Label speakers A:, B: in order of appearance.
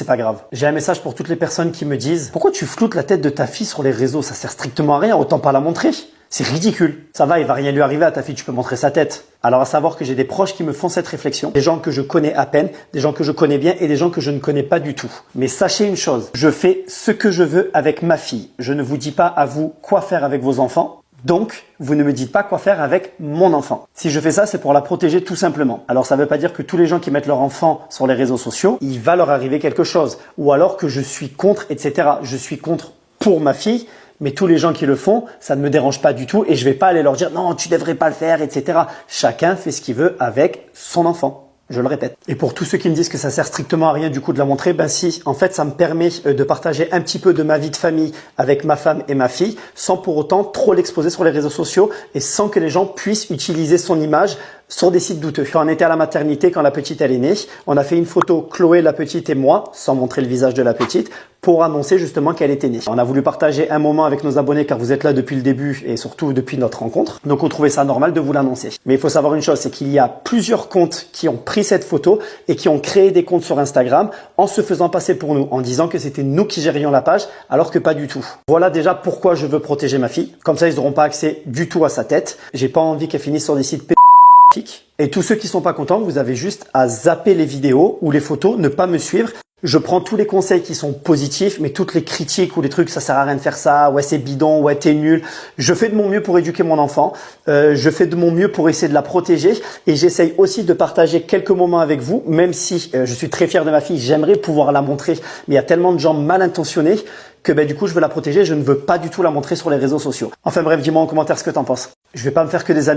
A: pas grave. J'ai un message pour toutes les personnes qui me disent « Pourquoi tu floutes la tête de ta fille sur les réseaux? Ça sert strictement à rien, autant pas la montrer. » C'est ridicule. Ça va, il va rien lui arriver à ta fille, tu peux montrer sa tête. Alors à savoir que j'ai des proches qui me font cette réflexion, des gens que je connais à peine, des gens que je connais bien et des gens que je ne connais pas du tout. Mais sachez une chose, je fais ce que je veux avec ma fille. Je ne vous dis pas à vous quoi faire avec vos enfants. Donc, vous ne me dites pas quoi faire avec mon enfant. Si je fais ça, c'est pour la protéger tout simplement. Alors, ça ne veut pas dire que tous les gens qui mettent leur enfant sur les réseaux sociaux, il va leur arriver quelque chose. Ou alors que je suis contre, etc. Je suis contre pour ma fille, mais tous les gens qui le font, ça ne me dérange pas du tout et je vais pas aller leur dire « Non, tu devrais pas le faire, etc. » Chacun fait ce qu'il veut avec son enfant. Je le répète. Et pour tous ceux qui me disent que ça sert strictement à rien du coup de la montrer, ben si, en fait ça me permet de partager un petit peu de ma vie de famille avec ma femme et ma fille sans pour autant trop l'exposer sur les réseaux sociaux et sans que les gens puissent utiliser son image sur des sites douteux. Quand on était à la maternité, quand la petite elle est née, on a fait une photo Chloé la petite et moi, sans montrer le visage de la petite, pour annoncer justement qu'elle était née. On a voulu partager un moment avec nos abonnés car vous êtes là depuis le début et surtout depuis notre rencontre. Donc on trouvait ça normal de vous l'annoncer. Mais il faut savoir une chose, c'est qu'il y a plusieurs comptes qui ont pris cette photo et qui ont créé des comptes sur Instagram en se faisant passer pour nous, en disant que c'était nous qui gérions la page alors que pas du tout. Voilà déjà pourquoi je veux protéger ma fille. Comme ça ils n'auront pas accès du tout à sa tête. J'ai pas envie qu'elle finisse sur des sites et tous ceux qui sont pas contents, vous avez juste à zapper les vidéos ou les photos, ne pas me suivre. Je prends tous les conseils qui sont positifs, mais toutes les critiques ou les trucs, ça sert à rien de faire ça, ouais c'est bidon, ouais t'es nul. Je fais de mon mieux pour éduquer mon enfant, je fais de mon mieux pour essayer de la protéger et j'essaye aussi de partager quelques moments avec vous, même si je suis très fier de ma fille, j'aimerais pouvoir la montrer, mais il y a tellement de gens mal intentionnés que du coup je veux la protéger, je ne veux pas du tout la montrer sur les réseaux sociaux. Enfin bref, dis-moi en commentaire ce que t'en penses. Je vais pas me faire que des amis